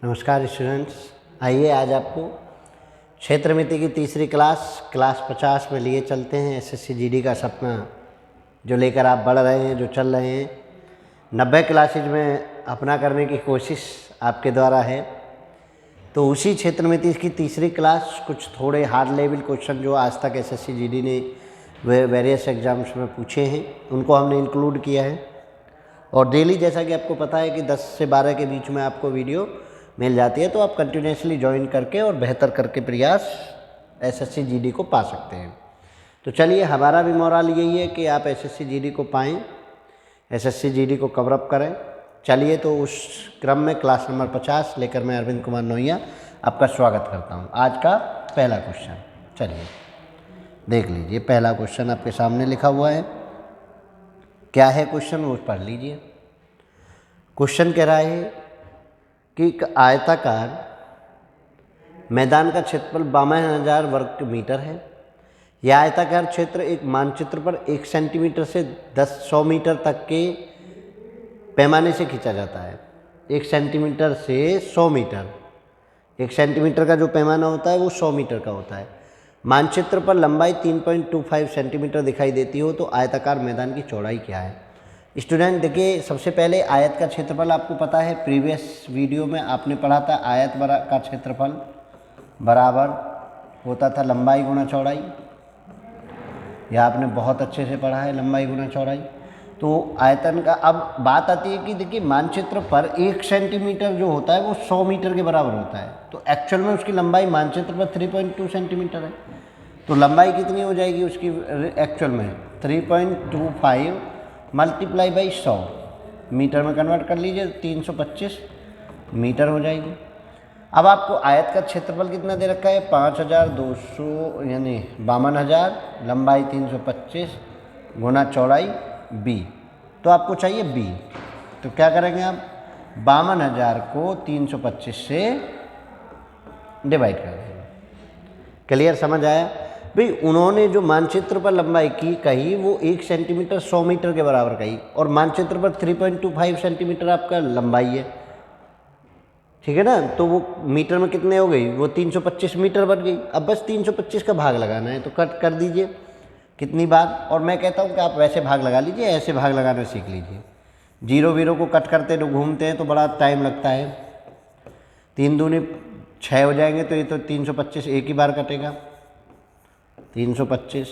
नमस्कार स्टूडेंट्स, आइए आज आपको क्षेत्र मिति की तीसरी क्लास 50 में लिए चलते हैं। एसएससी जीडी का सपना जो लेकर आप बढ़ रहे हैं, जो चल रहे हैं, 90 क्लासेज में अपना करने की कोशिश आपके द्वारा है। तो उसी क्षेत्र मिति की तीसरी क्लास कुछ थोड़े हार्ड लेवल क्वेश्चन जो आज तक एसएससी जीडी ने वेरियस एग्जाम्स में पूछे हैं, उनको हमने इंक्लूड किया है। और डेली जैसा कि आपको पता है कि 10 से 12 के बीच में आपको वीडियो मिल जाती है, तो आप कंटिन्यूसली ज्वाइन करके और बेहतर करके प्रयास एसएससी जीडी को पा सकते हैं। तो चलिए, हमारा भी मोराल यही है कि आप एसएससी जीडी को पाएँ, एसएससी जीडी को कवर अप करें। चलिए, तो उस क्रम में क्लास नंबर 50 लेकर मैं अरविंद कुमार नोहिया आपका स्वागत करता हूँ। आज का पहला क्वेश्चन चलिए देख लीजिए। पहला क्वेश्चन आपके सामने लिखा हुआ है। क्या है क्वेश्चन, वो पढ़ लीजिए। क्वेश्चन कह रहा है कि एक आयताकार मैदान का क्षेत्रफल 52,000 वर्ग मीटर है। यह आयताकार क्षेत्र एक मानचित्र पर 1 सेंटीमीटर से 100 मीटर तक के पैमाने से खींचा जाता है। 1 सेंटीमीटर से 100 मीटर, 1 सेंटीमीटर का जो पैमाना होता है वो 100 मीटर का होता है। मानचित्र पर लंबाई 3.25 सेंटीमीटर दिखाई देती हो तो आयताकार मैदान की चौड़ाई क्या है। स्टूडेंट देखिए, सबसे पहले आयत का क्षेत्रफल आपको पता है, प्रीवियस वीडियो में आपने पढ़ा था। आयत का क्षेत्रफल बराबर होता था लंबाई गुणा चौड़ाई। यह आपने बहुत अच्छे से पढ़ा है, लंबाई गुणा चौड़ाई। तो आयतन का अब बात आती है कि देखिए, मानचित्र पर 1 सेंटीमीटर जो होता है वो 100 मीटर के बराबर होता है। तो एक्चुअल में उसकी लंबाई मानचित्र पर 3.2 सेंटीमीटर है। तो लंबाई कितनी हो जाएगी उसकी एक्चुअल में? 3.25 मल्टीप्लाई बाई 100, मीटर में कन्वर्ट कर लीजिए, 325 मीटर हो जाएगी। अब आपको आयत का क्षेत्रफल कितना दे रखा है? 5,200 यानी 52,000, लंबाई 325 गुना चौड़ाई b। तो आपको चाहिए b। तो क्या करेंगे आप? 52,000 को 325 से डिवाइड कर देंगे। क्लियर, समझ आया भाई? उन्होंने जो मानचित्र पर लंबाई की कही वो 1 सेंटीमीटर 100 मीटर के बराबर कही, और मानचित्र पर 3.25 सेंटीमीटर आपका लंबाई है, ठीक है ना। तो वो मीटर में कितने हो गई? वो 325 मीटर बन गई। अब बस 325 का भाग लगाना है, तो कट कर दीजिए कितनी बार। और मैं कहता हूँ कि आप वैसे भाग लगा लीजिए, ऐसे भाग लगाना सीख लीजिए। जीरो वीरो को कट करते जो घूमते हैं तो बड़ा टाइम लगता है। 3 दूनी 6 हो जाएंगे, तो ये तो 325 एक ही बार कटेगा। 325,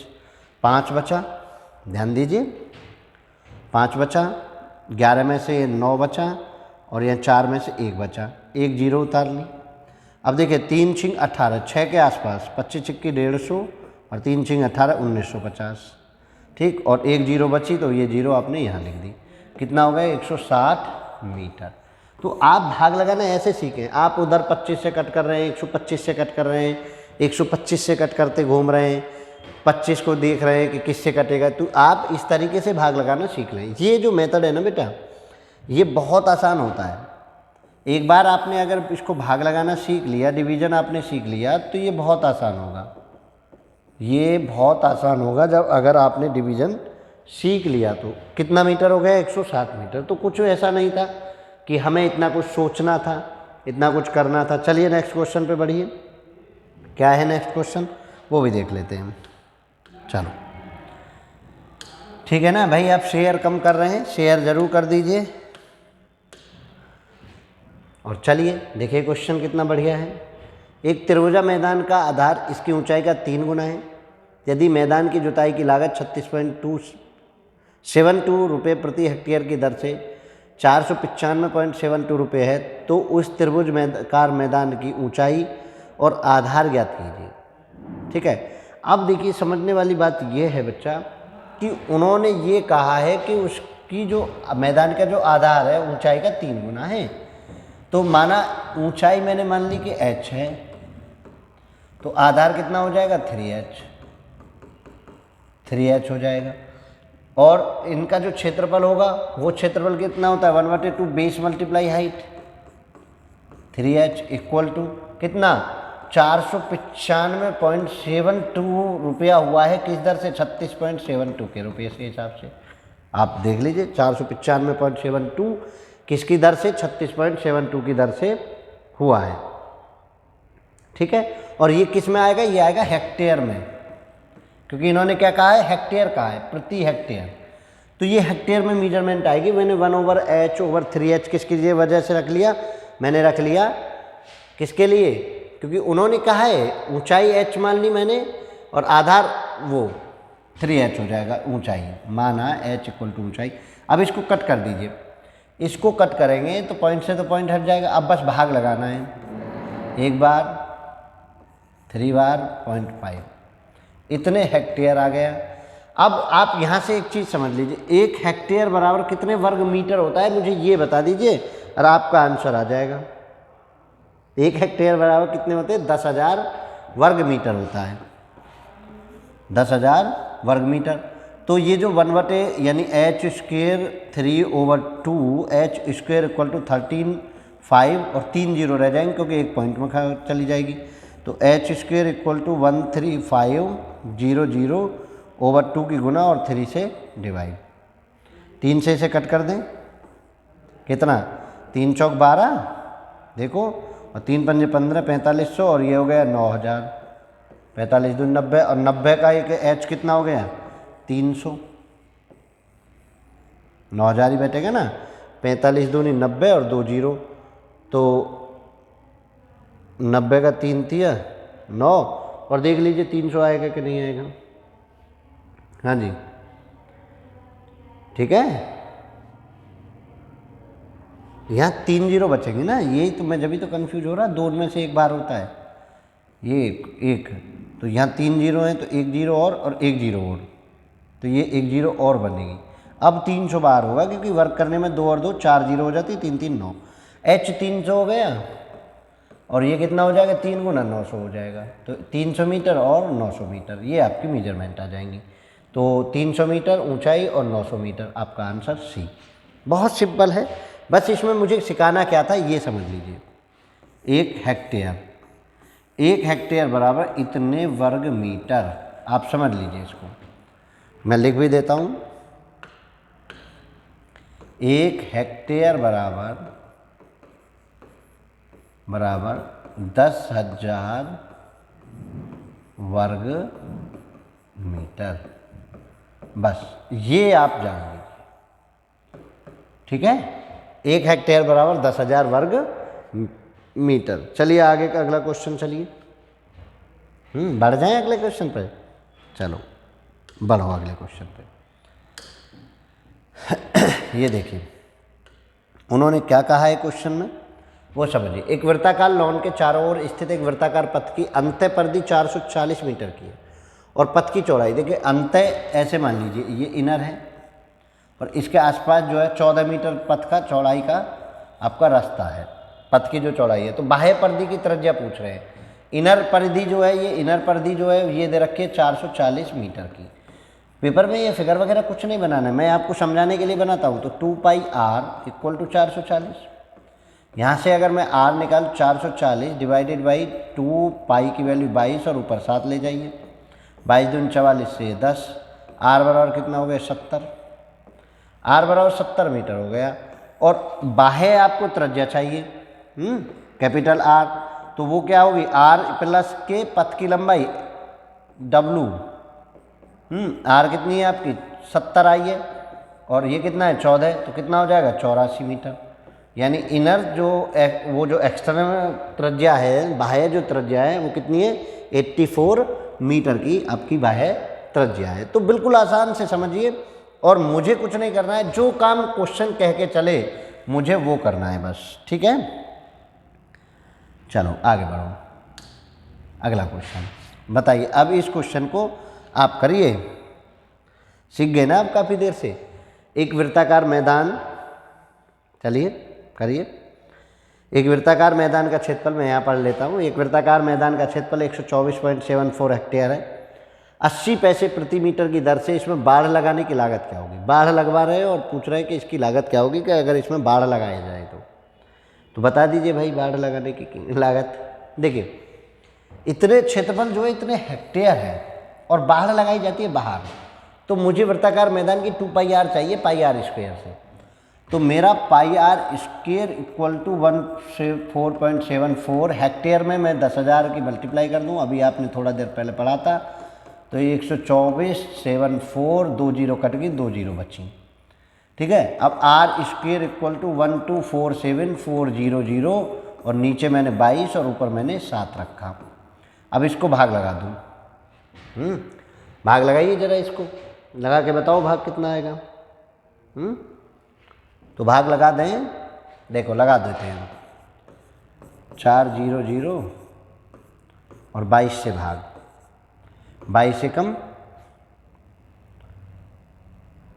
5 बचा, ध्यान दीजिए, 5 बचा, 11 में से 9 बचा, और यहाँ 4 में से 1 बचा, 1 जीरो उतार ली। अब देखिए, 3 छिंग 18, 6 के आसपास, 25 छिक्की 150 और 3 छिंग 18, 1950, ठीक। और 1 जीरो बची, तो ये जीरो आपने यहाँ लिख दी। कितना हो गया? 160 मीटर। तो आप भाग लगाना ऐसे सीखें। आप उधर 25 से कट कर रहे हैं, 125 से कट कर रहे हैं, 125 से कट करते घूम रहे हैं, 25 को देख रहे हैं कि किससे कटेगा। तो आप इस तरीके से भाग लगाना सीख लें। ये जो मेथड है ना बेटा, ये बहुत आसान होता है। एक बार आपने अगर इसको भाग लगाना सीख लिया, डिवीज़न आपने सीख लिया, तो ये बहुत आसान होगा। ये बहुत आसान होगा जब अगर आपने डिवीज़न सीख लिया। तो कितना मीटर हो गया? 160 मीटर। तो कुछ ऐसा नहीं था कि हमें इतना कुछ सोचना था, इतना कुछ करना था। चलिए नेक्स्ट क्वेश्चन पे बढ़िए। क्या है नेक्स्ट क्वेश्चन, वो भी देख लेते हैं। चलो ठीक है ना भाई, आप शेयर कम कर रहे हैं, शेयर ज़रूर कर दीजिए। और चलिए देखिए क्वेश्चन कितना बढ़िया है। एक त्रिभुजा मैदान का आधार इसकी ऊंचाई का 3 गुना है। यदि मैदान की जुताई की लागत 36.72 रुपये प्रति हेक्टेयर की दर से 495.72 रुपये है, तो उस त्रिभुजाकार मैदान की ऊंचाई और आधार ज्ञात कीजिए। ठीक है। अब देखिए, समझने वाली बात यह है बच्चा कि उन्होंने ये कहा है कि उसकी जो मैदान का जो आधार है ऊंचाई का 3 गुना है। तो माना ऊंचाई मैंने मान ली कि h है, तो आधार कितना हो जाएगा? 3h हो जाएगा। और इनका जो क्षेत्रफल होगा वो क्षेत्रफल कितना होता है? 1/2 base multiply height. 3h equal to कितना? 495.72 रुपया हुआ है। किस दर से? 36.72 के रुपये से हिसाब से आप देख लीजिए। 495.72 किसकी दर से? 36.72 की दर से हुआ है। ठीक है, और ये किस में आएगा, ये आएगा हेक्टेयर में, क्योंकि इन्होंने क्या कहा है, हेक्टेयर कहा है, प्रति हेक्टेयर। तो ये हेक्टेयर में मेजरमेंट आएगी। मैंने 1/h/3h किसकी वजह से रख लिया, मैंने रख लिया किसके लिए, क्योंकि उन्होंने कहा है ऊंचाई h मान ली मैंने, और आधार वो 3h हो जाएगा ऊंचाई, माना h = ऊंचाई। अब इसको कट कर दीजिए, इसको कट करेंगे तो पॉइंट से तो पॉइंट हट जाएगा। अब बस भाग लगाना है, 1 बार 3 बार 0.5, इतने हेक्टेयर आ गया। अब आप यहाँ से एक चीज़ समझ लीजिए, 1 हेक्टेयर बराबर कितने वर्ग मीटर होता है, मुझे ये बता दीजिए और आपका आंसर आ जाएगा। 1 हेक्टेयर बराबर कितने होते हैं, 10,000 वर्ग मीटर होता है, 10,000 वर्ग मीटर। तो ये जो 1/, यानी h² 3/2 h² = 13.5 और 3 जीरो रह जाएंगे क्योंकि एक पॉइंट में चली जाएगी। तो h² = 13500/2 की गुना और 3 से डिवाइड, 3 से इसे कट कर दें, कितना, 3 चौक 12, देखो, और 3 पंजे 15, 4500, और ये हो गया 9,000, 45 दूनी 90, और 90 का एक h कितना हो गया, 300, 9,000 ही बैठेगा ना, 45 दूनी 90 और 2 जीरो, तो 90 का 3 तिया 9, और देख लीजिए 300 आएगा कि नहीं आएगा। हाँ जी, ठीक है, यहाँ 3 जीरो बचेंगे ना, यही तो मैं जब तो कंफ्यूज हो रहा, 2 में से एक बार होता है, ये एक, तो यहाँ 3 जीरो हैं तो 1 जीरो और 1 जीरो और, तो ये 1 जीरो और बनेगी। अब 300 बार होगा क्योंकि वर्क करने में 2 और 2 4 जीरो हो जाती, 3 3 9, h 300 हो गया, और ये कितना हो जाएगा, 3 गुना 900 हो जाएगा, तो 300 मीटर और 900 मीटर, ये आपकी मेजरमेंट आ जाएंगी। तो 300 मीटर ऊंचाई और 900 मीटर, आपका आंसर सी। बहुत सिंपल है, बस इसमें मुझे सिखाना क्या था ये समझ लीजिए। 1 हेक्टेयर बराबर इतने वर्ग मीटर, आप समझ लीजिए इसको, मैं लिख भी देता हूँ। 1 हेक्टेयर बराबर 10,000 वर्ग मीटर, बस ये आप जान लीजिए, ठीक है। 1 हेक्टेयर बराबर 10,000 वर्ग मीटर। चलिए आगे का अगला क्वेश्चन, चलिए बढ़ जाएं अगले क्वेश्चन पे, चलो बढ़ो अगले क्वेश्चन पे। ये देखिए उन्होंने क्या कहा है क्वेश्चन में, वो समझिए। एक वृत्ताकार लॉन के चारों ओर स्थित एक वृत्ताकार पथ की अंतः परिधि 440 मीटर की है और पथ की चौड़ाई, देखिए अंतः ऐसे मान लीजिए ये इनर है और इसके आसपास जो है 14 मीटर पथ का चौड़ाई का आपका रास्ता है, पथ की जो चौड़ाई है। तो बाह्य परिधि की त्रिज्या पूछ रहे हैं। इनर परिधि जो है, ये इनर परिधि जो है ये दे रखी है 440 मीटर की। पेपर में ये फिगर वगैरह कुछ नहीं बनाना है, मैं आपको समझाने के लिए बनाता हूँ। तो 2πr = 440, यहाँ से अगर मैं r निकाल 440 डिवाइडेड बाई 2π की वैल्यू 22 और ऊपर 7 ले जाइए, 22 दूनी 44 से 10, r बराबर कितना हो गया 70, r बराबर 70 मीटर हो गया। और बाह्य आपको त्रिज्या चाहिए कैपिटल R, तो वो क्या होगी r प्लस के पथ की लंबाई W, r कितनी है आपकी 70 आई है और ये कितना है 14, तो कितना हो जाएगा 84 मीटर। यानी इनर जो वो जो एक्सटर्नल त्रिज्या है, बाह्य जो त्रिज्या है वो कितनी है 84 मीटर की आपकी बाह्य त्रिज्या है। तो बिल्कुल आसान से समझिए और मुझे कुछ नहीं करना है, जो काम क्वेश्चन कह के चले मुझे वो करना है बस, ठीक है। चलो आगे बढ़ो, अगला क्वेश्चन बताइए। अब इस क्वेश्चन को आप करिए, सीख गए ना आप काफ़ी देर से। एक वृत्ताकार मैदान, चलिए करिए। एक वृत्ताकार मैदान का क्षेत्रफल मैं यहाँ पढ़ लेता हूँ। एक वृत्ताकार मैदान का क्षेत्रफल 124.74 हेक्टेयर है। 80 पैसे प्रति मीटर की दर से इसमें बाढ़ लगाने की लागत क्या होगी। बाढ़ लगवा रहे हैं और पूछ रहे हैं कि इसकी लागत क्या होगी कि अगर इसमें बाढ़ लगाया जाए तो बता दीजिए भाई बाढ़ लगाने की लागत। देखिए इतने क्षेत्रफल जो है इतने हेक्टेयर है और बाढ़ लगाई जाती है बाहर, तो मुझे वृत्ताकार मैदान की 2πr चाहिए πr² से। तो मेरा pi R square equal to 4.74 hectare में मैं 10,000 की मल्टीप्लाई कर दूँ, अभी आपने थोड़ा देर पहले पढ़ा था। तो ये 124/74, 2 जीरो कट गई, 2 जीरो बची। ठीक है, अब आर स्क्वेयर इक्वल टू 1247400 और नीचे मैंने 22 और ऊपर मैंने 7 रखा। अब इसको भाग लगा दूँ। भाग लगाइए ज़रा, इसको लगा के बताओ भाग कितना आएगा। तो भाग लगा दें, देखो लगा देते हैं। 400 और 22 से भाग, 22 से कम,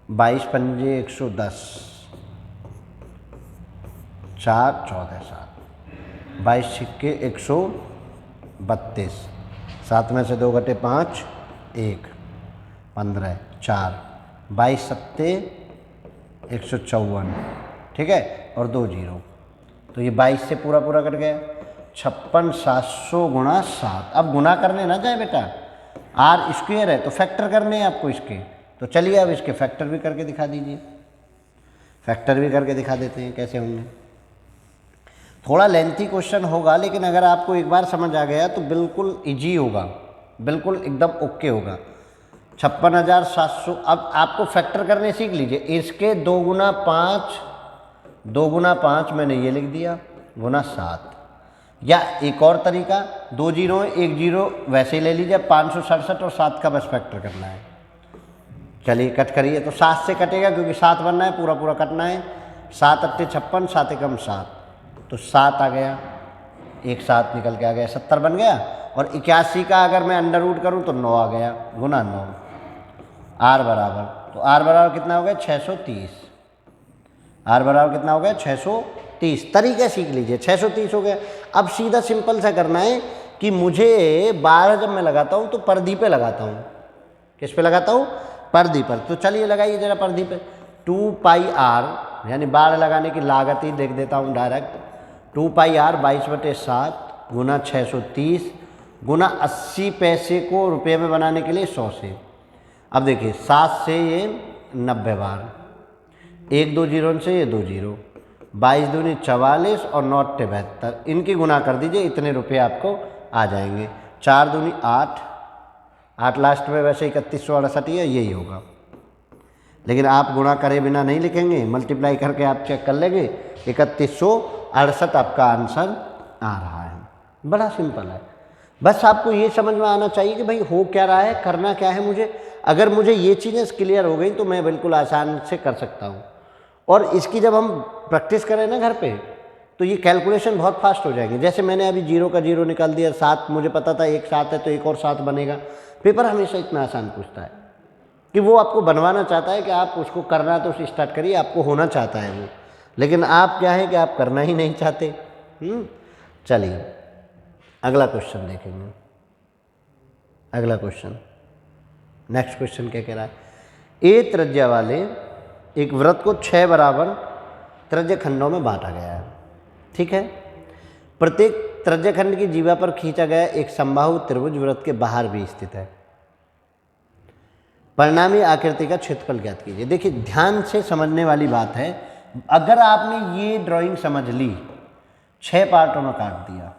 22 पंजे 110, 4 14 7, 22 छिक्के 132, 7 में से 2 घटे 5, 1 15 4, 22 सत्ते 154। ठीक है, और 2 जीरो, तो ये 22 से पूरा पूरा कट गया। 56,700 गुणा 7। अब गुणा करने ना जाए बेटा, आर स्क्वेयर है तो फैक्टर करने हैं आपको इसके। तो चलिए अब इसके फैक्टर भी करके दिखा दीजिए। फैक्टर भी करके दिखा देते हैं कैसे होंगे। थोड़ा लेंथी क्वेश्चन होगा, लेकिन अगर आपको एक बार समझ आ गया तो बिल्कुल इजी होगा, बिल्कुल एकदम ओके होगा। 56,700। अब आपको फैक्टर करने सीख लीजिए। इसके 2 गुना 5 मैंने ये लिख दिया गुना 7। या एक और तरीका, 2 जीरो 1 जीरो वैसे ही ले लीजिए, 567 और 7 का बस फैक्टर करना है। चलिए कट करिए, तो 7 से कटेगा क्योंकि 7 बनना है, पूरा पूरा कटना है। 7 अट्ठे 56, 7 एकम 7, तो 7 आ गया, एक 7 निकल के आ गया, 70 बन गया। और 81 का अगर मैं अंडर रूट करूँ तो 9 आ गया, गुना 9। आर बराबर, तो आर बराबर कितना हो गया 630। आर बराबर कितना हो गया 630। तरीका सीख लीजिए, 630 हो गया। अब सीधा सिंपल सा करना है कि मुझे 12 जब मैं लगाता हूँ तो परदी पे लगाता हूँ। किस पे लगाता हूँ? परदी पर। तो चलिए लगाइए जरा परदी पे। 2 पाई आर, यानी 12 लगाने की लागत ही लिख देता हूँ डायरेक्ट। 2 पाई आर 22/7 गुना 630 गुना 80 पैसे को रुपये में बनाने के लिए 100 से। अब देखिए 7 से ये 90 बार, 1 2 जीरो से ये 2 जीरो, 22 दूनी 44 और 9 अट्ठे 72, इनकी गुना कर दीजिए, इतने रुपये आपको आ जाएंगे। 4 दूनी 8, 8 लास्ट में वैसे 3168 ही है, यही होगा। लेकिन आप गुणा करे बिना नहीं लिखेंगे, मल्टीप्लाई करके आप चेक कर लेंगे, 3168 आपका आंसर आ रहा है। बड़ा सिंपल है, बस आपको ये समझ में आना चाहिए कि भाई हो क्या रहा है, करना क्या है मुझे। अगर मुझे ये चीज़ें क्लियर हो गई तो मैं बिल्कुल आसान से कर सकता हूँ। और इसकी जब हम प्रैक्टिस करें ना घर पे, तो ये कैलकुलेशन बहुत फास्ट हो जाएंगे। जैसे मैंने अभी 0 का 0 निकाल दिया, 7 मुझे पता था एक 7 है तो एक और 7 बनेगा। पेपर हमेशा इतना आसान पूछता है कि वो आपको बनवाना चाहता है कि आप उसको करना तो स्टार्ट करिए, आपको होना चाहता है वो, लेकिन आप क्या है कि आप करना ही नहीं चाहते। चलिए अगला क्वेश्चन देखेंगे। अगला क्वेश्चन, नेक्स्ट क्वेश्चन क्या कह रहा है? ए त्रिज्या वाले एक वृत्त को 6 बराबर त्रिज्य खंडों में बांटा गया है। ठीक है, प्रत्येक त्रिज्य खंड की जीवा पर खींचा गया एक समबाहु त्रिभुज वृत्त के बाहर भी स्थित है। परिणामी आकृति का क्षेत्रफल ज्ञात कीजिए। देखिए ध्यान से समझने वाली बात है। अगर आपने ये ड्राइंग समझ ली, 6 पार्टों में काट दिया,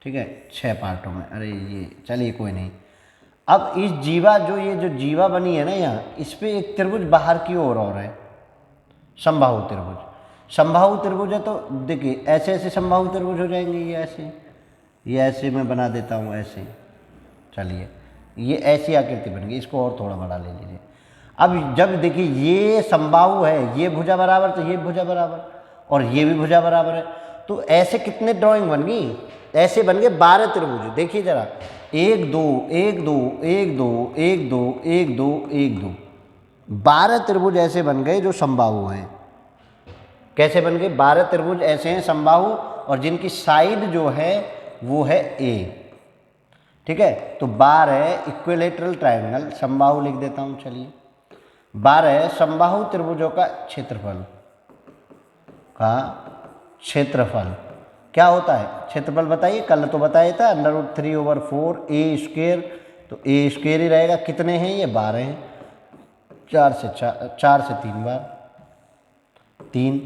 ठीक है 6 पार्टों में, अरे ये चलिए कोई नहीं। अब इस जीवा ये जो जीवा बनी है ना यहाँ, इस पे एक त्रिभुज बाहर की ओर और है, समबाहु त्रिभुज। समबाहु त्रिभुज है तो देखिए ऐसे ऐसे समबाहु त्रिभुज हो जाएंगे। ये ऐसे मैं बना देता हूँ, ऐसे। चलिए ये ऐसी आकृति बन गई, इसको और थोड़ा बड़ा ले लीजिए। अब जब देखिए ये समबाहु है, ये भुजा बराबर, तो ये भुजा बराबर और ये भी भुजा बराबर है, तो ऐसे कितने ड्राइंग बन गई? ऐसे बन गए 12 त्रिभुज। देखिए जरा, 1 2 1 2 1 2 1 2 1 2 1 2, 12 त्रिभुज ऐसे बन गए जो समबाहु हैं। कैसे बन गए? 12 त्रिभुज ऐसे हैं समबाहु, और जिनकी साइड जो है वो है ए। ठीक है, तो 12 इक्विलेटरल ट्रायंगल, समबाहु लिख देता हूँ। चलिए 12 समबाहु त्रिभुजों का क्षेत्रफल क्या होता है? क्षेत्रफल बताइए। कल तो बताया था √3/4 ए स्क्वेयर, तो ए स्क्वेयर ही रहेगा। कितने हैं ये? 12 हैं। 4 से 3 बार, 3,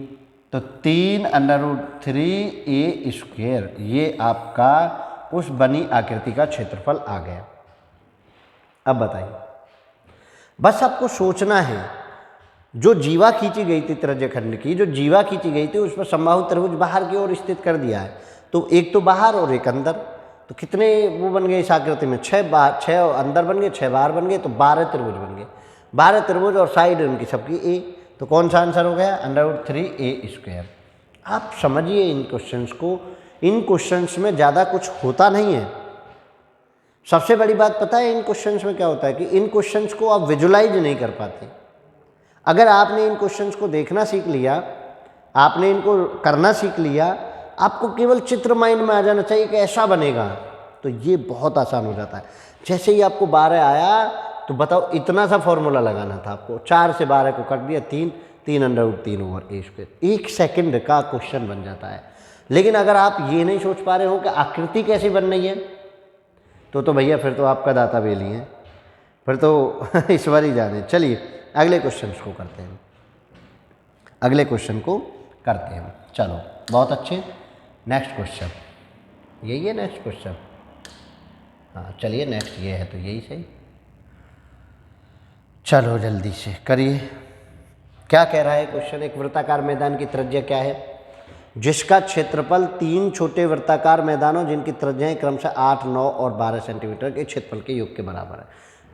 तो 3√3a², ये आपका उस बनी आकृति का क्षेत्रफल आ गया। अब बताइए, बस आपको सोचना है, जो जीवा खींची गई थी त्रिज्यखंड की, जो जीवा खींची गई थी उस पर समबाहु त्रिभुज बाहर की ओर स्थित कर दिया है, तो एक तो बाहर और एक अंदर, तो कितने वो बन गए इस आकृति में, 6 अंदर बन गए, 6 बाहर बन गए, तो 12 त्रिभुज बन गए। 12 त्रिभुज और साइड उनकी सबकी ए, तो कौन सा आंसर हो गया, √3a²। आप समझिए इन क्वेश्चंस को, इन क्वेश्चंस में ज़्यादा कुछ होता नहीं है। सबसे बड़ी बात पता है इन क्वेश्चंस में क्या होता है कि इन क्वेश्चंस को आप विजुलाइज नहीं कर पाते। अगर आपने इन क्वेश्चंस को देखना सीख लिया, आपने इनको करना सीख लिया, आपको केवल चित्र माइंड में आ जाना चाहिए कि ऐसा बनेगा, तो ये बहुत आसान हो जाता है। जैसे ही आपको 12 आया तो बताओ इतना सा फॉर्मूला लगाना था आपको, 4 से 12 को कट दिया, 3√3/a²। 1 सेकंड का क्वेश्चन बन जाता है। लेकिन अगर आप ये नहीं सोच पा रहे हो कि आकृति कैसी बन रही है, तो भैया फिर तो आपका दाता बेली है, फिर तो ईश्वर ही जाने। चलिए अगले क्वेश्चन को करते हैं, अगले क्वेश्चन को करते हैं। चलो बहुत अच्छे, नेक्स्ट क्वेश्चन यही है, नेक्स्ट क्वेश्चन, हाँ चलिए नेक्स्ट ये है, तो यही सही। चलो जल्दी से करिए, क्या कह रहा है क्वेश्चन। एक वृत्ताकार मैदान की त्रिज्या क्या है, जिसका क्षेत्रफल 3 छोटे वृत्ताकार मैदानों जिनकी त्रिज्याएं क्रमशः 8, 9 और 12 सेंटीमीटर के क्षेत्रफल के योग के बराबर है।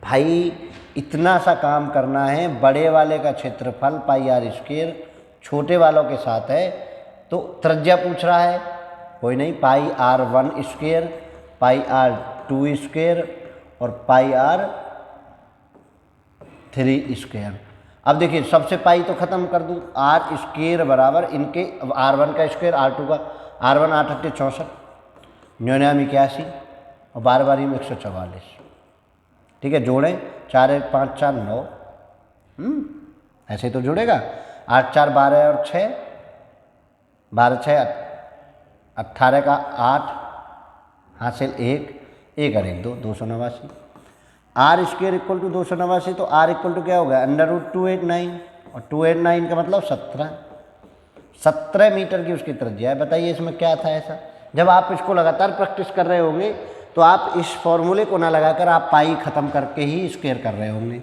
भाई इतना सा काम करना है, बड़े वाले का क्षेत्रफल πr², छोटे वालों के साथ है, तो त्रिज्या पूछ रहा है, कोई नहीं, πr1², πr2² और πr3²। अब देखिए सबसे पाई तो ख़त्म कर दूँ, r² बराबर इनके r1 का स्क्वायर, r2 का, r1 8 8 64, 99 81 और 12 12 144। ठीक है, जोड़ें, 4 1 5 4 9, ऐसे तो जुड़ेगा। 8 4 12 और 6, 12 6 18 का 8, हासिल 1 1 और 1 2, 289। r² = 289, तो r = क्या होगा, √289, और 289 का मतलब 17 मीटर की उसकी त्रिज्या है। बताइए इसमें क्या था ऐसा। जब आप इसको लगातार प्रैक्टिस कर रहे होंगे तो आप इस फॉर्मूले को ना लगाकर आप पाई खत्म करके ही स्क्वायर कर रहे होंगे,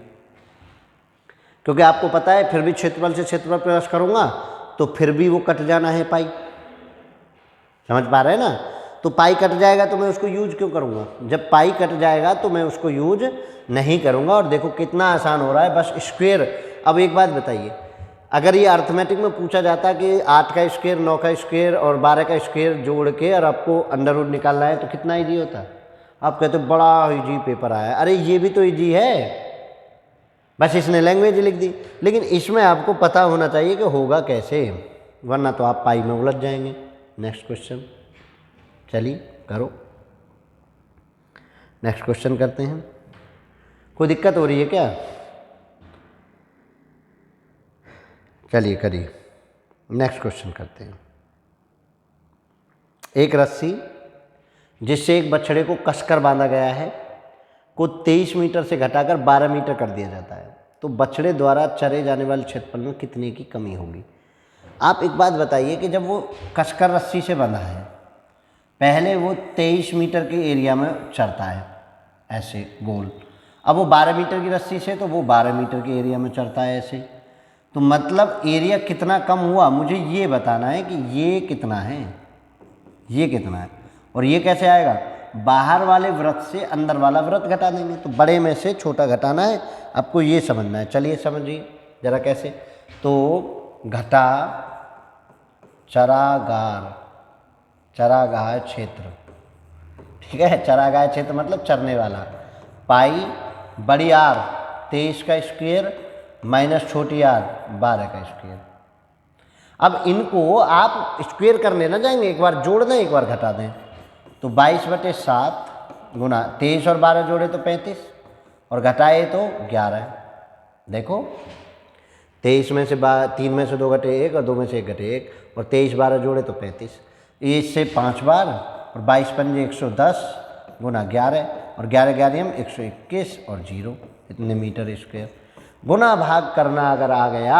क्योंकि आपको पता है फिर भी क्षेत्रफल से क्षेत्रफल प्लस करूँगा तो फिर भी वो कट जाना है पाई। समझ पा रहे हैं ना, तो पाई कट जाएगा तो मैं उसको यूज क्यों करूँगा, जब पाई कट जाएगा तो मैं उसको यूज नहीं करूँगा। और देखो कितना आसान हो रहा है, बस स्क्वायर। अब एक बात बताइए, अगर ये अर्थमेटिक में पूछा जाता कि 8 का स्क्वायर, 9 का स्क्वायर और 12 का स्क्वायर जोड़ के और आपको अंडर रूट निकालना है, तो कितना ईजी होता। आप कहते हो बड़ा ईजी पेपर आया, अरे ये भी तो ईजी है, बस इसने लैंग्वेज लिख दी। लेकिन इसमें आपको पता होना चाहिए कि होगा कैसे, वरना तो आप पाई में उलझ जाएंगे। नेक्स्ट क्वेश्चन, चलिए करो, नेक्स्ट क्वेश्चन करते हैं। कोई दिक्कत हो रही है क्या, चलिए करिए, नेक्स्ट क्वेश्चन करते हैं। एक रस्सी जिससे एक बछड़े को कसकर बांधा गया है को 23 मीटर से घटाकर 12 मीटर कर दिया जाता है, तो बछड़े द्वारा चरे जाने वाले क्षेत्रफल में कितने की कमी होगी। आप एक बात बताइए कि जब वो कसकर रस्सी से बंधा है, पहले वो 23 मीटर के एरिया में चरता है ऐसे गोल, अब वो 12 मीटर की रस्सी से, तो वो 12 मीटर के एरिया में चरता है ऐसे, तो मतलब एरिया कितना कम हुआ, मुझे ये बताना है कि ये कितना है, ये कितना है। और ये कैसे आएगा, बाहर वाले वृत्त से अंदर वाला वृत्त घटा देंगे, तो बड़े में से छोटा घटाना है, आपको ये समझना है। चलिए समझिए जरा कैसे, तो घटा चरागार, चरागाह क्षेत्र, ठीक है, चरागाह क्षेत्र मतलब चरने वाला, पाई बड़ी आर 23 का स्क्वायर माइनस छोटी आर 12 का स्क्वायर। अब इनको आप स्क्वायर करने ना जाएंगे, एक बार जोड़ दें एक बार घटा दें, तो 22/7 गुना 23 और 12 जोड़े तो 35 और घटाए तो 11। देखो 23 में से 3 में से 2 घटे 1 और 2 में से 1 घटे 1 और 23 12 जोड़े तो 35, इससे 5 बार और 22 पंजे 110 गुना 11 और 11 11 121 और 0, इतने मीटर स्क्वायर। गुना भाग करना अगर आ गया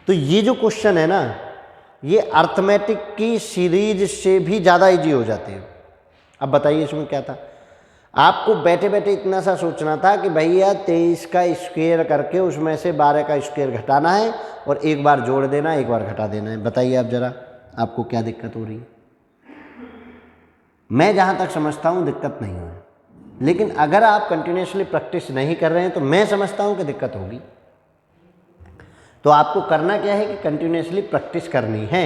तो ये जो क्वेश्चन है ना, ये अर्थमेटिक की सीरीज से भी ज़्यादा इजी हो जाते हैं। अब बताइए इसमें क्या था, आपको बैठे बैठे इतना सा सोचना था कि भैया 23 का स्क्वायर करके उसमें से 12 का स्क्वायर घटाना है और एक बार जोड़ देना है, एक बार घटा देना है। बताइए आप ज़रा, आपको क्या दिक्कत हो रही है? मैं जहाँ तक समझता हूँ दिक्कत नहीं है, लेकिन अगर आप कंटिन्यूसली प्रैक्टिस नहीं कर रहे हैं तो मैं समझता हूँ कि दिक्कत होगी। तो आपको करना क्या है कि कंटिन्यूसली प्रैक्टिस करनी है।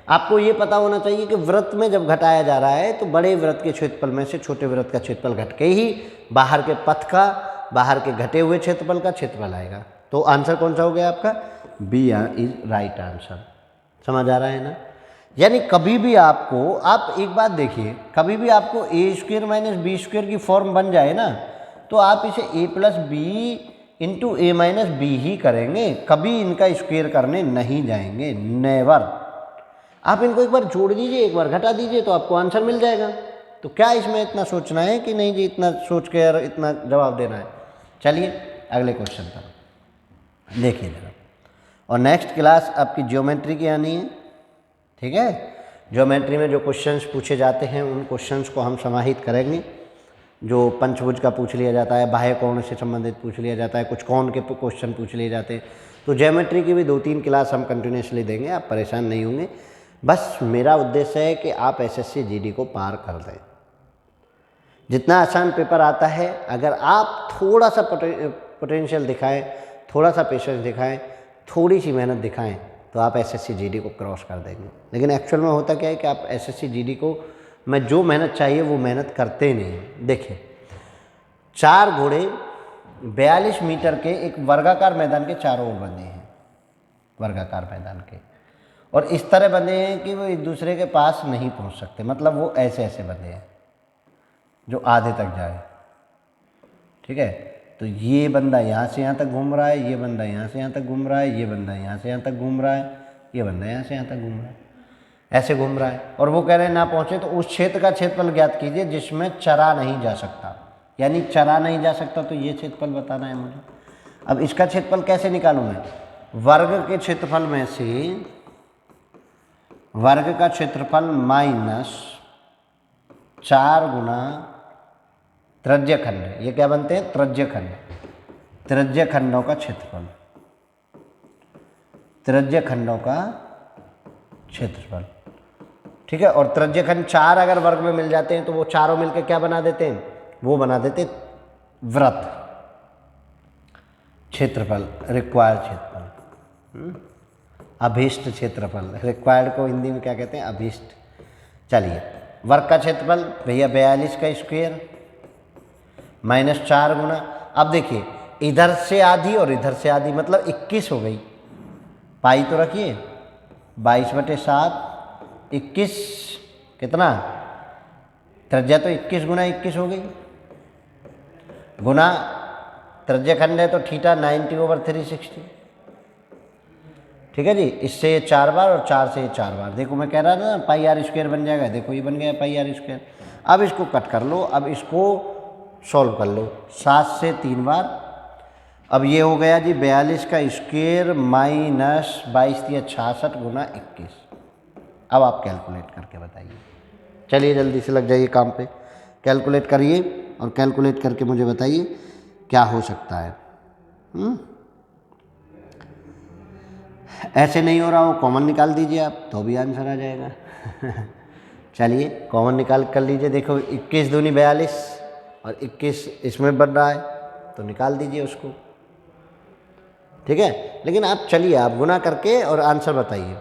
आपको ये पता होना चाहिए कि वृत्त में जब घटाया जा रहा है तो बड़े वृत्त के क्षेत्रफल में से छोटे वृत्त का क्षेत्रफल घट के ही बाहर के पथ का, बाहर के घटे हुए क्षेत्रफल का क्षेत्रफल आएगा। तो आंसर कौन सा हो गया आपका? B is right answer. समझ आ रहा है ना? यानी कभी भी आपको, आप एक बात देखिए, कभी भी आपको ए स्क्वायर माइनस बी स्क्वायर की फॉर्म बन जाए ना, तो आप इसे ए प्लस बी इंटू ए माइनस बी ही करेंगे, कभी इनका स्क्वायर करने नहीं जाएंगे, नेवर। आप इनको एक बार जोड़ दीजिए, एक बार घटा दीजिए तो आपको आंसर मिल जाएगा। तो क्या इसमें इतना सोचना है कि नहीं जी इतना सोच के यार इतना जवाब देना है। चलिए अगले क्वेश्चन पर देखिए जरा। और नेक्स्ट क्लास आपकी ज्योमेट्री की आनी है, ठीक है। ज्योमेट्री में जो क्वेश्चंस पूछे जाते हैं उन क्वेश्चंस को हम समाहित करेंगे। जो पंचभुज का पूछ लिया जाता है, बाह्य कोण से संबंधित पूछ लिया जाता है, कुछ कोण के क्वेश्चन पूछ लिए जाते हैं। तो ज्योमेट्री की भी 2-3 क्लास हम कंटिन्यूसली देंगे, आप परेशान नहीं होंगे। बस मेरा उद्देश्य है कि आप एसएससी जीडी को पार कर दें। जितना आसान पेपर आता है, अगर आप थोड़ा सा पोटेंशियल दिखाएं, थोड़ा सा पेशेंस दिखाएं, थोड़ी सी मेहनत दिखाएं, तो आप एसएससी जीडी को क्रॉस कर देंगे। लेकिन एक्चुअल में होता क्या है कि आप एसएससी जीडी को में जो मेहनत चाहिए वो मेहनत करते नहीं। देखिए 4 घोड़े 42 मीटर के एक वर्गाकार मैदान के चारों ओर बंधे हैं, वर्गाकार मैदान के, और इस तरह बंधे हैं कि वो एक दूसरे के पास नहीं पहुंच सकते। मतलब वो ऐसे ऐसे बंधे हैं जो आधे तक जाए, ठीक है। तो ये बंदा यहाँ से यहाँ तक घूम रहा है, ये बंदा यहाँ से यहाँ तक घूम रहा है, ये बंदा यहाँ से यहाँ तक घूम रहा है, ये बंदा यहाँ से यहाँ तक घूम रहा है, ऐसे घूम रहा है। और वो कह रहे हैं ना पहुँचे तो उस क्षेत्र का क्षेत्रफल ज्ञात कीजिए जिसमें चरा नहीं जा सकता। यानी चरा नहीं जा सकता तो ये क्षेत्रफल बताना है मुझे। अब इसका क्षेत्रफल कैसे निकालूँ मैं? वर्ग के क्षेत्रफल में से वर्ग का क्षेत्रफल माइनस 4 गुना त्रिज्यखंड, ये क्या बनते हैं? त्रिज्यखंड, त्रिज्यखंडों का क्षेत्रफल, त्रिज्यखंडों का क्षेत्रफल, ठीक है। और त्रिज्यखंड 4 अगर वर्ग में मिल जाते हैं तो वो चारों मिलकर क्या बना देते हैं? वो बना देते वृत्त क्षेत्रफल, रिक्वायर्ड क्षेत्रफल, अभीष्ट क्षेत्रफल। रिक्वायर्ड को हिंदी में क्या कहते हैं? अभीष्ट। चलिए वर्ग का क्षेत्रफल भैया 42 का स्क्वायर माइनस 4 गुना, अब देखिए इधर से आधी और इधर से आधी, मतलब 21 हो गई। पाई तो रखिए, 22/7, 21 कितना? त्रिज्या तो 21 गुना 21 हो गई, गुना त्रिज्यखंड है तो थीटा 90/360, ठीक है जी। इससे ये 4 बार और 4 से ये 4 बार। देखो मैं कह रहा था ना पाई आर स्क्वायर बन जाएगा, देखो ये बन गया पाई आर स्क्वायर। अब इसको कट कर लो, अब इसको सॉल्व कर लो, 7 से 3 बार। अब ये हो गया जी 42 का स्क्वायर माइनस 22×66 गुना 21। अब आप कैलकुलेट करके बताइए। चलिए जल्दी से लग जाइए काम पे, कैलकुलेट करिए और कैलकुलेट करके मुझे बताइए क्या हो सकता है। ऐसे नहीं हो रहा हो कॉमन निकाल दीजिए आप, तो भी आंसर आ जाएगा। चलिए कॉमन निकाल कर लीजिए। देखो 21 दूनी 42 और 21 इसमें बन रहा है तो निकाल दीजिए उसको, ठीक है। लेकिन आप चलिए आप गुना करके और आंसर बताइए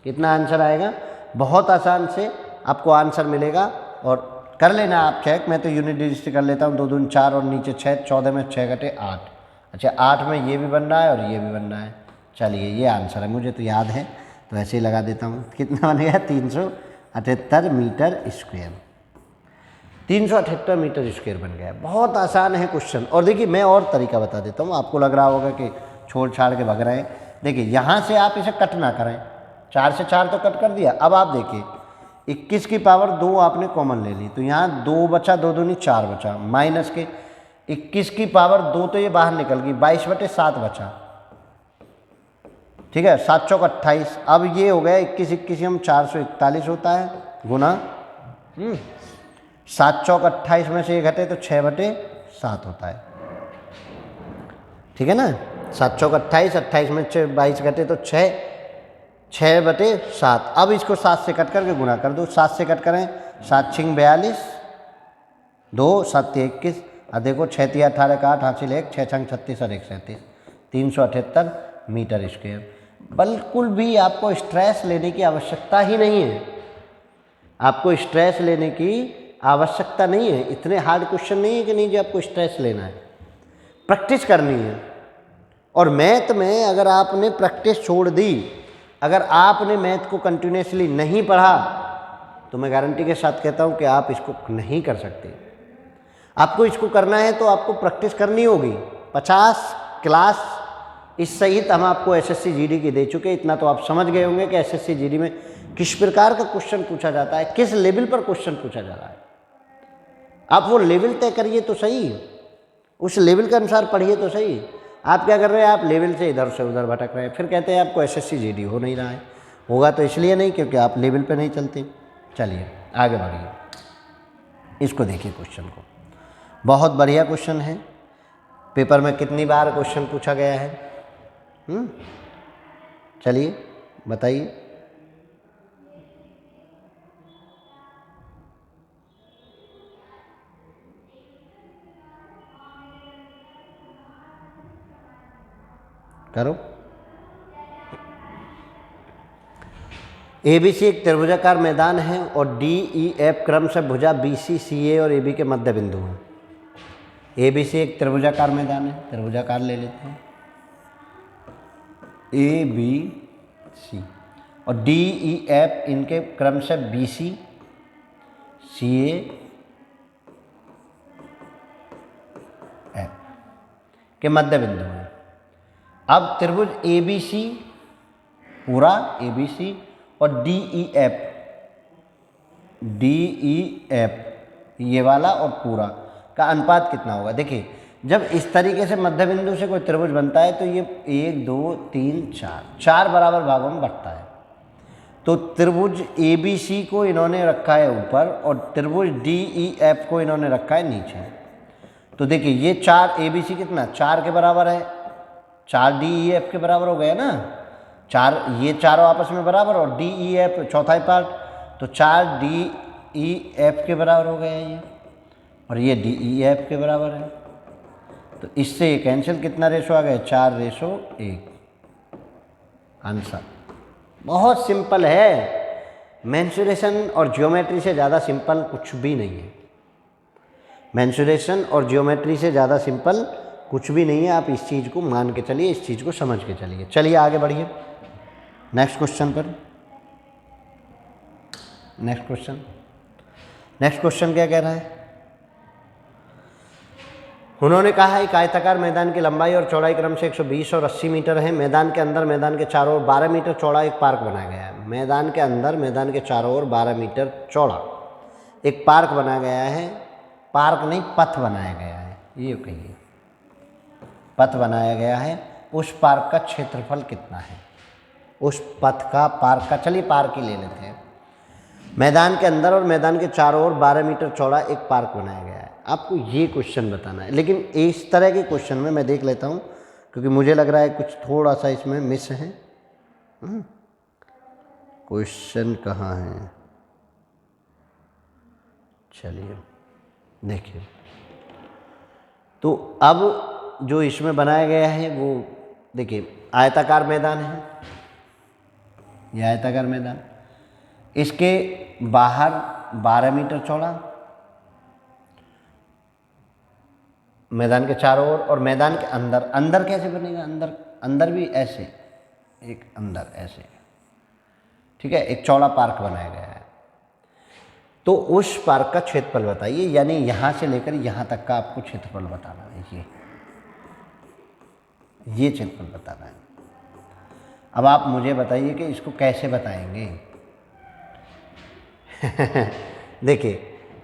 कितना आंसर आएगा। बहुत आसान से आपको आंसर मिलेगा। और कर लेना आप चेक, मैं तो यूनिट डिजिट कर लेता हूँ। 2 दूनी 4 और नीचे 6, 14 में 6 घटे 8। अच्छा 8 में ये भी बन रहा है और ये भी बन रहा है। चलिए ये आंसर है, मुझे तो याद है तो ऐसे ही लगा देता हूँ। कितना बन गया? 378 मीटर स्क्वायर, 378 मीटर स्क्वायर बन गया। बहुत आसान है क्वेश्चन। और देखिए मैं और तरीका बता देता हूँ, आपको लग रहा होगा कि छोड़ छाड़ के भग रहे हैं। देखिए यहाँ से आप इसे कट ना करें, 4 से 4 तो कट कर दिया। अब आप देखिए 21 की पावर 2 आपने कॉमन ले ली तो यहाँ 2 बचा, 2 दूनी 4 बचा, माइनस के 21 की पावर 2 तो ये बाहर निकल गई, 22/7 बचा, ठीक है, 7 चौक 28। अब ये हो गया 21 21 हम 441 होता है गुना 7 चौक 28 में से ये घटे तो 6/7 होता है। ठीक है ना, 7 चौक 28, 28 में 22 घटे तो 6/7। अब इसको 7 से कट करके गुना कर दो। 7 से कट करें, 7 छिंग 42, 2 7 21, और देखो 6 3 18 का 8 हासिल 1, 6 छंग 36 और 1 37, 378 मीटर स्क्वायर। बिल्कुल भी आपको स्ट्रेस लेने की आवश्यकता ही नहीं है, आपको स्ट्रेस लेने की आवश्यकता नहीं है। इतने हार्ड क्वेश्चन नहीं है कि नहीं जो आपको स्ट्रेस लेना है, प्रैक्टिस करनी है। और मैथ में अगर आपने प्रैक्टिस छोड़ दी, अगर आपने मैथ को कंटिन्यूसली नहीं पढ़ा, तो मैं गारंटी के साथ कहता हूँ कि आप इसको नहीं कर सकते। आपको इसको करना है तो आपको प्रैक्टिस करनी होगी। 50 क्लास इस सहित हम आपको एसएससी जीडी की दे चुके। इतना तो आप समझ गए होंगे कि एसएससी जीडी में किस प्रकार का क्वेश्चन पूछा जाता है, किस लेवल पर क्वेश्चन पूछा जा रहा है। आप वो लेवल तय करिए तो सही, उस लेवल के अनुसार पढ़िए तो सही। आप क्या कर रहे हैं, आप लेवल से इधर से उधर भटक रहे हैं, फिर कहते हैं आपको एसएससी जीडी हो नहीं रहा है। होगा तो इसलिए नहीं क्योंकि आप लेवल पे नहीं चलते। चलिए आगे बढ़िए, इसको देखिए क्वेश्चन को। बहुत बढ़िया क्वेश्चन है, पेपर में कितनी बार क्वेश्चन पूछा गया है। चलिए बताइए। करो। एबीसी एक त्रिभुजाकार मैदान है और DEF क्रम से भुजा BC CA और AB के मध्य बिंदु हैं। एबीसी एक त्रिभुजाकार मैदान है, त्रिभुजाकार ले लेते हैं ABC, और DEF इनके क्रम से BC CA F के मध्य बिंदु हैं। अब त्रिभुज ABC पूरा ABC और DEF ये वाला और पूरा का अनुपात कितना होगा। देखिए, जब इस तरीके से मध्य बिंदु से कोई त्रिभुज बनता है तो ये 1 2 3 4 बराबर भागों में बंटता है। तो त्रिभुज ABC को इन्होंने रखा है ऊपर और त्रिभुज DEF को इन्होंने रखा है नीचे। तो देखिए ये 4 ABC कितना 4 के बराबर है, 4 DEF के बराबर हो गया ना, 4 ये चारों आपस में बराबर और DEF चौथा पार्ट, तो 4 DEF के बराबर हो गया ये, और ये DEF के बराबर है। तो इससे ये कैंसिल, कितना रेशो आ गया 4:1। आंसर बहुत सिंपल है, मेंसुरेशन और ज्योमेट्री से ज़्यादा सिंपल कुछ भी नहीं है। मेंसुरेशन और ज्योमेट्री से ज़्यादा सिंपल कुछ भी नहीं है। आप इस चीज़ को मान के चलिए, इस चीज़ को समझ के चलिए। चलिए आगे बढ़िए नेक्स्ट क्वेश्चन पर। नेक्स्ट क्वेश्चन क्या कह रहा है। उन्होंने कहा एक आयताकार मैदान की लंबाई और चौड़ाई क्रम से 120 और 80 मीटर है। मैदान के अंदर मैदान के चारों ओर 12 मीटर चौड़ा एक पार्क बनाया गया है। मैदान के अंदर मैदान के चारों ओर 12 मीटर चौड़ा एक पार्क बनाया गया है। पार्क नहीं, पथ बनाया गया है, ये कहिए पथ बनाया गया है। उस पार्क का क्षेत्रफल कितना है, उस पथ का, पार्क का, चलिए पार्क ही ले लेते हैं। मैदान के अंदर और मैदान के चारों ओर 12 मीटर चौड़ा एक पार्क बनाया गया है। आपको ये क्वेश्चन बताना है, लेकिन इस तरह के क्वेश्चन में मैं देख लेता हूँ क्योंकि मुझे लग रहा है कुछ थोड़ा सा इसमें मिस है। क्वेश्चन कहाँ है, चलिए देखिए। तो अब जो इसमें बनाया गया है वो देखिए आयताकार मैदान है, ये आयताकार मैदान, इसके बाहर 12 मीटर चौड़ा, मैदान के चारों ओर, और मैदान के अंदर, अंदर कैसे बनेगा, अंदर भी ऐसे, एक अंदर ऐसे, ठीक है, एक चौड़ा पार्क बनाया गया है। तो उस पार्क का क्षेत्रफल बताइए, यानी यहाँ से लेकर यहाँ तक का आपको क्षेत्रफल बताना है। ये क्षेत्रफल बताना है। अब आप मुझे बताइए कि इसको कैसे बताएंगे। देखिए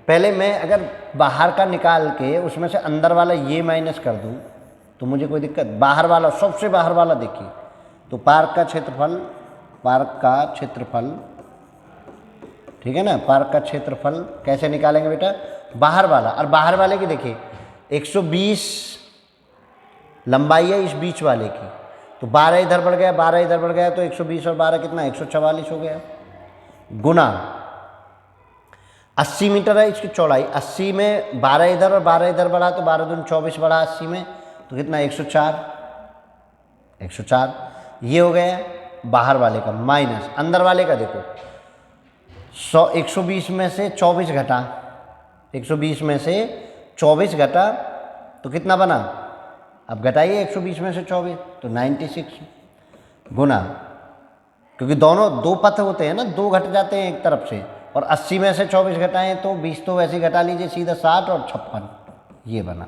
पहले मैं अगर बाहर का निकाल के उसमें से अंदर वाला ये माइनस कर दूं तो मुझे कोई दिक्कत, बाहर वाला, सबसे बाहर वाला देखिए, तो पार्क का क्षेत्रफल, ठीक है ना, पार्क का क्षेत्रफल कैसे निकालेंगे बेटा, बाहर वाला, और बाहर वाले की देखिए 120 लंबाई है इस बीच वाले की, तो 12 इधर बढ़ गया, 12 इधर बढ़ गया, तो 120 और 12 कितना, 144 हो गया, गुना 80 मीटर है इसकी चौड़ाई, 80 में 12 इधर और 12 इधर बढ़ा, तो 12 दूनी 24 बढ़ा 80 में, तो कितना 104 ये हो गया बाहर वाले का, माइनस अंदर वाले का देखो 120 में से 24 घटा, 120 में से 24 घटा तो कितना बना, अब घटाइए 120 में से 24 तो 96 गुना, क्योंकि दोनों दो पथ होते हैं ना, दो घट जाते हैं एक तरफ से, और 80 में से 24 घटाएं तो 20 तो वैसे ही घटा लीजिए सीधा 60 और 56 ये बना।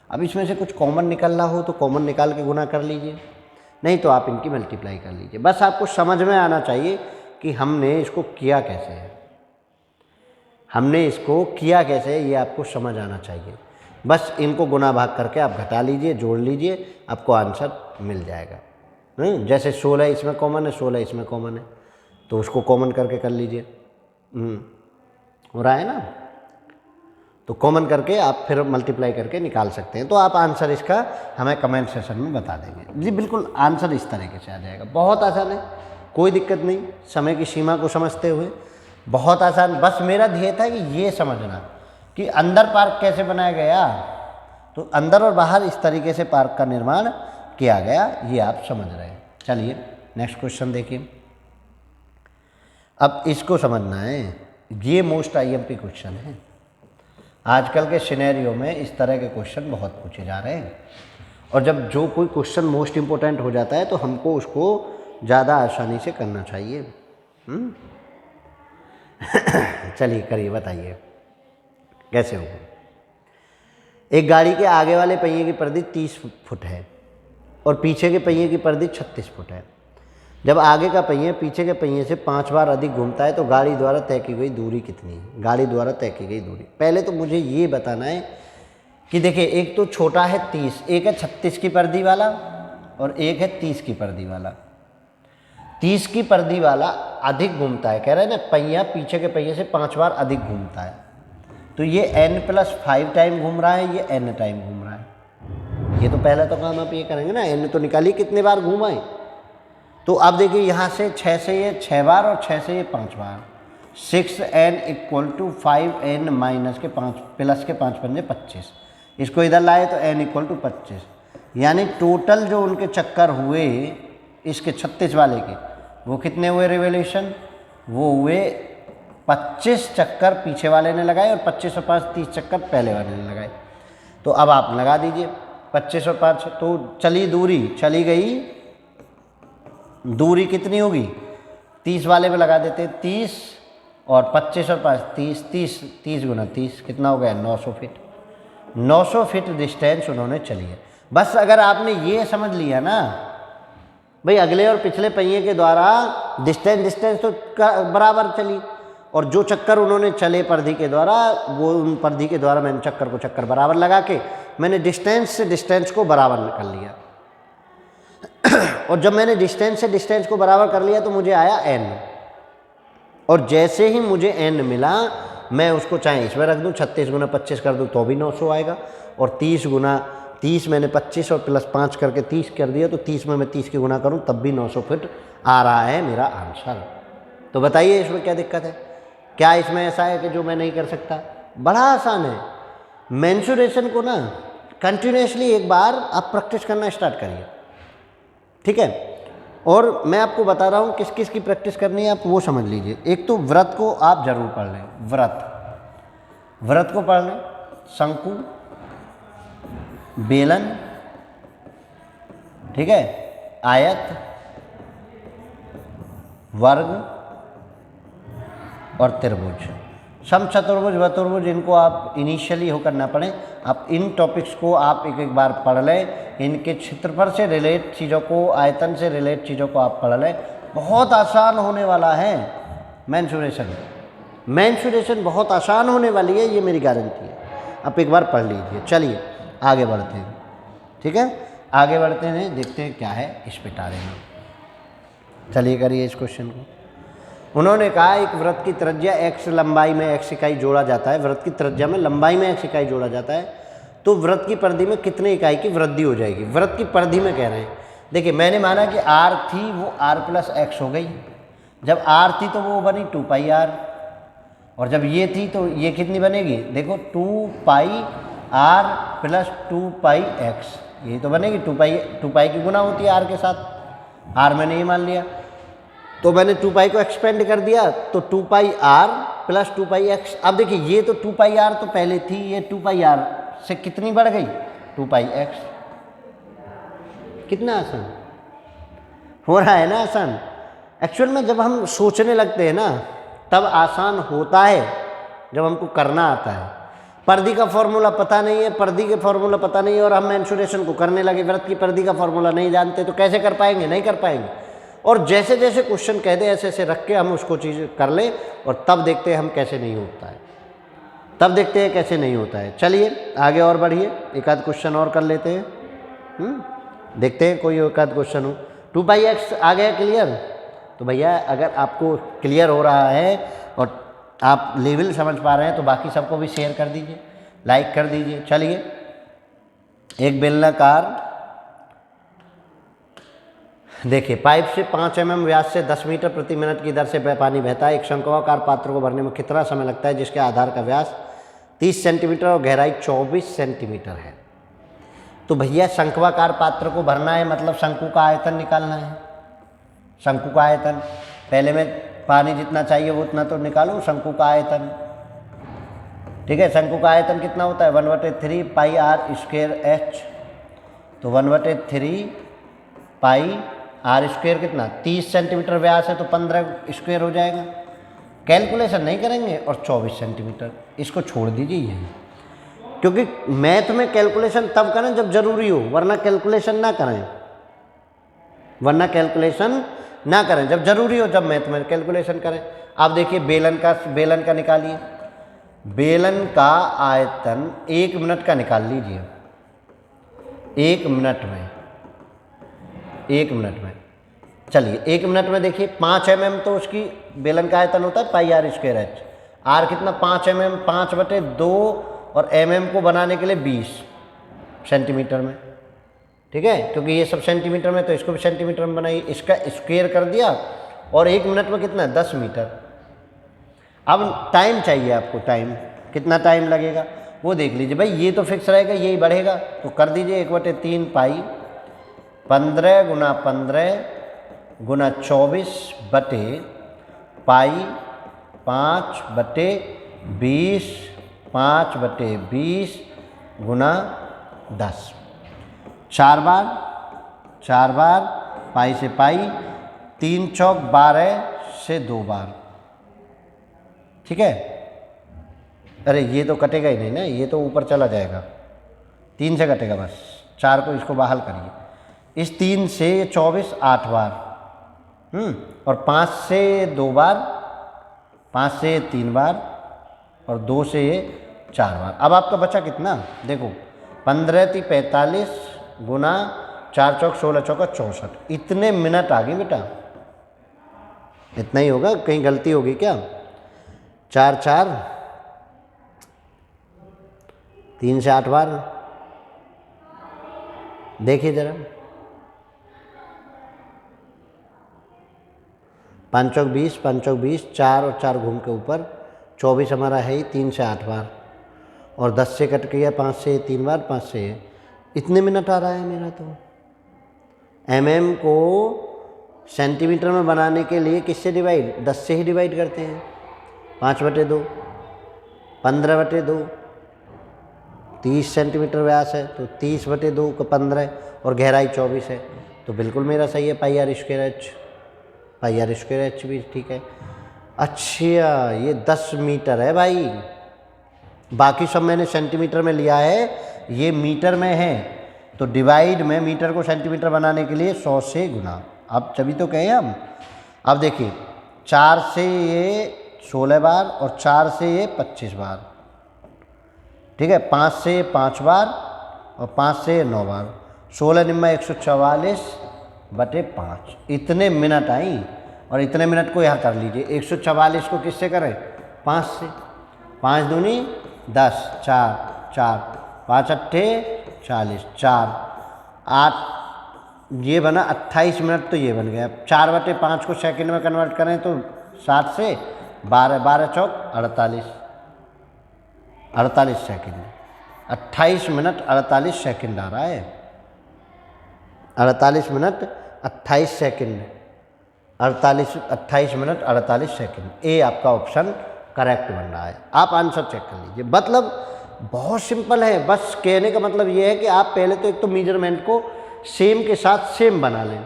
अब इसमें से कुछ कॉमन निकलना हो तो कॉमन निकाल के गुना कर लीजिए, नहीं तो आप इनकी मल्टीप्लाई कर लीजिए। बस आपको समझ में आना चाहिए कि हमने इसको किया कैसे है, हमने इसको किया कैसे है, ये आपको समझ आना चाहिए। बस इनको गुना भाग करके आप घटा लीजिए, जोड़ लीजिए, आपको आंसर मिल जाएगा। जैसे 16 इसमें कॉमन है, 16 इसमें कॉमन है, तो उसको कॉमन करके कर लीजिए। हो रहा है ना, तो कॉमन करके आप फिर मल्टीप्लाई करके निकाल सकते हैं। तो आप आंसर इसका हमें कमेंट सेशन में बता देंगे जी। बिल्कुल आंसर इस तरीके से आ जाएगा, बहुत आसान है, कोई दिक्कत नहीं, समय की सीमा को समझते हुए बहुत आसान। बस मेरा ध्येय था कि ये समझना कि अंदर पार्क कैसे बनाया गया, तो अंदर और बाहर इस तरीके से पार्क का निर्माण किया गया, ये आप समझ रहे हैं। चलिए नेक्स्ट क्वेश्चन देखिए। अब इसको समझना है, ये मोस्ट आईएमपी क्वेश्चन है। आजकल के सिनेरियो में इस तरह के क्वेश्चन बहुत पूछे जा रहे हैं, और जब जो कोई क्वेश्चन मोस्ट इम्पोर्टेंट हो जाता है तो हमको उसको ज़्यादा आसानी से करना चाहिए। चलिए करिए, बताइए कैसे होगा। एक गाड़ी के आगे वाले पहिए की परिधि 30 फुट है और पीछे के पहिए की परिधि 36 फुट है। जब आगे का पहिया पीछे के पहिए से 5 बार अधिक घूमता है तो गाड़ी द्वारा तय की गई दूरी कितनी है। गाड़ी द्वारा तय की गई दूरी, पहले तो मुझे ये बताना है कि देखिए, एक तो छोटा है 30, एक है 36 की परिधि वाला और एक है 30 की परिधि वाला। 30 की परिधि वाला अधिक घूमता है, कह रहे हैं ना, पहिया पीछे के पहिए से 5 बार अधिक घूमता है, तो ये n+5 टाइम घूम रहा है, ये n टाइम घूम रहा है। ये तो पहला तो काम आप ये करेंगे ना, n तो निकालिए कितने बार घूमा है। तो अब देखिए यहाँ से 6 से ये 6 बार और 6 से ये 5 बार, 6n = 5n माइनस के 5 प्लस के 5 पंजे 25, इसको इधर लाए तो n = 25, यानी टोटल जो उनके चक्कर हुए इसके 36 वाले के, वो कितने हुए रिवोल्यूशन, वो हुए 25 चक्कर पीछे वाले ने लगाए और 25 और 5 30 चक्कर पहले वाले ने लगाए। तो अब आप लगा दीजिए 25 और 5, तो चली दूरी, चली गई दूरी कितनी होगी, 30 वाले पे लगा देते 30 और 25 और 5 30, 30 गुना 30 कितना हो गया 900 फीट। 900 फीट डिस्टेंस उन्होंने चली है। बस अगर आपने ये समझ लिया ना भाई, अगले और पिछले पहिए के द्वारा डिस्टेंस तो बराबर चली, और जो चक्कर उन्होंने चले परिधि के द्वारा, वो उन परिधि के द्वारा मैंने चक्कर को चक्कर बराबर लगा के मैंने डिस्टेंस से डिस्टेंस को बराबर कर लिया। और जब मैंने डिस्टेंस से डिस्टेंस को बराबर कर लिया तो मुझे आया n, और जैसे ही मुझे n मिला मैं उसको चाहे इसमें रख दूं, 36 गुना 25 कर दूं तो भी 900 आएगा, और 30 गुना 30 मैंने 25 और प्लस 5 करके 30 कर दिया, तो 30 में मैं 30 की गुना करूं तब भी 900 फीट आ रहा है मेरा आंसर। तो बताइए इसमें क्या दिक्कत है, क्या इसमें ऐसा है कि जो मैं नहीं कर सकता। बड़ा आसान है। मेंसुरेशन को ना कंटिन्यूसली एक बार आप प्रैक्टिस करना स्टार्ट करिए, ठीक है। और मैं आपको बता रहा हूँ किस किस की प्रैक्टिस करनी है, आप वो समझ लीजिए। एक तो व्रत को आप जरूर पढ़ लें, व्रत को पढ़ लें, शंकु, बेलन, ठीक है, आयत, वर्ग और त्रिभुज, सम चतुर्भुज, वतुर्भुज, इनको आप इनिशियली होकर ना पढ़ें, आप इन टॉपिक्स को आप एक एक बार पढ़ लें। इनके क्षेत्रफल से रिलेट चीज़ों को, आयतन से रिलेट चीज़ों को आप पढ़ लें। बहुत आसान होने वाला है मेंसुरेशन बहुत आसान होने वाली है, ये मेरी गारंटी है। आप एक बार पढ़ लीजिए। चलिए आगे बढ़ते हैं, ठीक है, आगे बढ़ते हैं, देखते हैं क्या है इस पिटारे में। चलिए करिए इस क्वेश्चन को। उन्होंने कहा एक वृत्त की त्रिज्या x लंबाई में x इकाई जोड़ा जाता है, वृत्त की त्रिज्या में लंबाई में x इकाई जोड़ा जाता है, तो वृत्त की परिधि में कितने इकाई की वृद्धि हो जाएगी। वृत्त की परिधि में कह रहे हैं। देखिए मैंने माना कि r थी वो r प्लस एक्स हो गई, जब r थी तो वो बनी 2 पाई r, और जब ये थी तो ये कितनी बनेगी, देखो 2 पाई r प्लस 2 पाई x, यही तो बनेगी। 2 पाई की गुना होती है r के साथ, r मैंने ये मान लिया, तो मैंने 2 पाई को एक्सपेंड कर दिया, तो 2 पाई r प्लस 2 पाई x। अब देखिए ये तो 2 पाई r तो पहले थी, ये 2 पाई r से कितनी बढ़ गई, 2 पाई x। कितना आसान हो रहा है ना, आसान। एक्चुअल में जब हम सोचने लगते हैं ना तब आसान होता है, जब हमको करना आता है। परिधि का फॉर्मूला पता नहीं है, परिधि के फॉर्मूला पता नहीं है और हम मेंसुरेशन को करने लगे, वृत्त की परिधि का फॉर्मूला नहीं जानते, तो कैसे कर पाएंगे, नहीं कर पाएंगे। और जैसे जैसे क्वेश्चन कह दे ऐसे ऐसे रख के हम उसको चीज़ कर ले, और तब देखते हैं हम कैसे नहीं होता है, तब देखते हैं कैसे नहीं होता है। चलिए आगे और बढ़िए, एक आध क्वेश्चन और कर लेते हैं। देखते हैं कोई एक आध क्वेश्चन हो। 2 पाई एक्स आ गया क्लियर। तो भैया अगर आपको क्लियर हो रहा है और आप लेवल समझ पा रहे हैं तो बाकी सबको भी शेयर कर दीजिए, लाइक कर दीजिए। चलिए, एक बेलनाकार, देखिए पाइप से 5 mm व्यास से 10 मीटर प्रति मिनट की दर से पानी बहता है। एक शंक्वाकार पात्र को भरने में कितना समय लगता है, जिसके आधार का व्यास 30 सेंटीमीटर और गहराई 24 सेंटीमीटर है। तो भैया शंक्वाकार पात्र को भरना है मतलब शंकु का आयतन निकालना है। शंकु का आयतन, पहले में पानी जितना चाहिए वो उतना तो निकालो, शंकु का आयतन। ठीक है, शंकु का आयतन कितना होता है, 1/3 पाई r स्क्वायर h। तो 1/3 पाई r स्क्वायर कितना, 30 सेंटीमीटर व्यास है तो 15 स्क्वायर हो जाएगा। कैलकुलेशन नहीं करेंगे और 24 सेंटीमीटर, इसको छोड़ दीजिए यही, क्योंकि मैथ में कैलकुलेशन तब करें जब जरूरी हो, वरना कैलकुलेशन ना करें, वरना कैलकुलेशन ना करें। जब जरूरी हो जब मैथ में कैलकुलेशन करें। आप देखिए बेलन का निकालिए, बेलन का आयतन 1 मिनट का निकाल लीजिए, 1 मिनट में, 1 मिनट में। चलिए 1 मिनट में देखिए 5 mm तो उसकी बेलन का आयतन होता है पाई r स्क्वायर h। r कितना, 5 mm, 5/2, और mm को बनाने के लिए 20 सेंटीमीटर में। ठीक है, क्योंकि ये सब सेंटीमीटर में तो इसको भी सेंटीमीटर में बनाइए। इसका स्क्वायर कर दिया और 1 मिनट में कितना, 10 मीटर। अब टाइम चाहिए आपको, टाइम कितना टाइम लगेगा वो देख लीजिए। भाई ये तो फिक्स रहेगा, यही बढ़ेगा, तो कर दीजिए 1/3 पाई 15 गुना 15 गुना 24 बटे पाई 5/20, 5/20 गुना 10, 4 बार पाई से पाई, 3 चौक 12 से 2 बार। ठीक है, अरे ये तो कटेगा ही नहीं ना, ये तो ऊपर चला जाएगा, 3 से कटेगा बस, 4 को इसको बाहर करिए। इस 3 से 24 8 बार, और 5 से 2 बार, 5 से 3 बार, और 2 से 4 बार। अब आपका बचा कितना, देखो 15 × 45 गुना 4 चौक 16 चौका 64, इतने मिनट आ गए बेटा, इतना ही होगा, कहीं गलती होगी क्या। 4 4, 3 से 8 बार, देखिए जरा, 5 चौक 20, 5 चौक 20, 4 और 4 घूम के ऊपर 24 हमारा है ही, 3 से 8 बार, और 10 से कट गया, 5 से 3 बार, 5 से इतने मिनट आ रहा है मेरा। तो mm को सेंटीमीटर में बनाने के लिए किससे डिवाइड, 10 से ही डिवाइड करते हैं। 5/2, 15/2, 30 सेंटीमीटर व्यास है तो 30/2 को 15, और गहराई 24 है, तो बिल्कुल मेरा सही है, पाई r स्क्वायर h। पाई r स्क्वायर h भी ठीक है। अच्छा ये 10 मीटर है भाई, बाकी सब मैंने सेंटीमीटर में लिया है, ये मीटर में है, तो डिवाइड में मीटर को सेंटीमीटर बनाने के लिए 100 से गुना। अब तभी तो कहें हम। अब देखिए 4 से ये 16 बार और 4 से ये 25 बार, ठीक है, 5 से 5 बार और 5 से 9 बार, 16 × 144 बटे 5 इतने मिनट आई। और इतने मिनट को यहाँ कर लीजिए, 144 को किससे करें? 5 से। 5 दूनी 10, 4 4, 5 अट्ठे 40, 4 8, ये बना 28 मिनट, तो ये बन गया। 4/5 को सेकंड में कन्वर्ट करें तो 7 से 12, 12 चौक 48, 48 सेकंड। 28 मिनट 48 सेकंड आ रहा है, 48 मिनट 28 सेकंड, 28 मिनट 48 सेकंड। ए आपका ऑप्शन करेक्ट बन रहा है। आप आंसर चेक कर लीजिए। मतलब बहुत सिंपल है, बस कहने का मतलब ये है कि आप पहले तो एक तो मेजरमेंट को सेम के साथ सेम बना लें।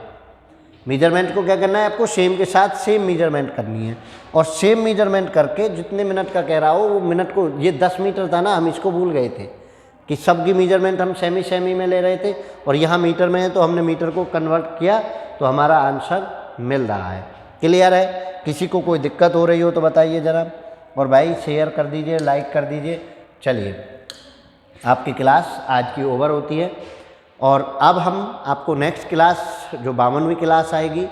मेजरमेंट को क्या करना है आपको? सेम के साथ सेम मेजरमेंट करनी है। और सेम मेजरमेंट करके जितने मिनट का कह रहा हो वो मिनट को, ये 10 मीटर था ना, हम इसको भूल गए थे कि सबकी मेजरमेंट हम सेमी में ले रहे थे, और यहाँ मीटर में है तो हमने मीटर को कन्वर्ट किया, तो हमारा आंसर मिल रहा है। क्लियर है? किसी को कोई दिक्कत हो रही हो तो बताइए ज़रा। और भाई शेयर कर दीजिए, लाइक कर दीजिए। चलिए, आपकी क्लास आज की ओवर होती है, और अब हम आपको नेक्स्ट क्लास जो 52वीं क्लास आएगी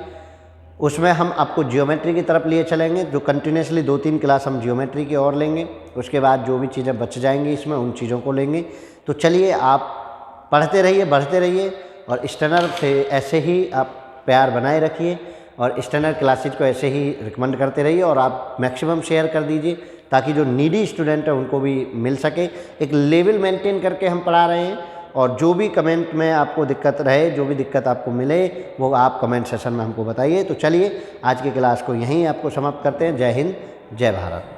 उसमें हम आपको ज्योमेट्री की तरफ लिए चलेंगे, जो कंटिन्यूसली 2-3 क्लास हम ज्योमेट्री की और लेंगे। उसके बाद जो भी चीज़ें बच जाएंगी इसमें, उन चीज़ों को लेंगे। तो चलिए, आप पढ़ते रहिए, बढ़ते रहिए, और स्टैंडर्ड से ऐसे ही आप प्यार बनाए रखिए, और स्टैंडर्ड क्लासेज को ऐसे ही रिकमेंड करते रहिए, और आप मैक्सिमम शेयर कर दीजिए ताकि जो नीडी स्टूडेंट है उनको भी मिल सके। एक लेवल मेंटेन करके हम पढ़ा रहे हैं, और जो भी कमेंट में आपको दिक्कत रहे, जो भी दिक्कत आपको मिले, वो आप कमेंट सेशन में हमको बताइए। तो चलिए, आज की क्लास को यहीं आपको समाप्त करते हैं। जय हिंद, जय भारत।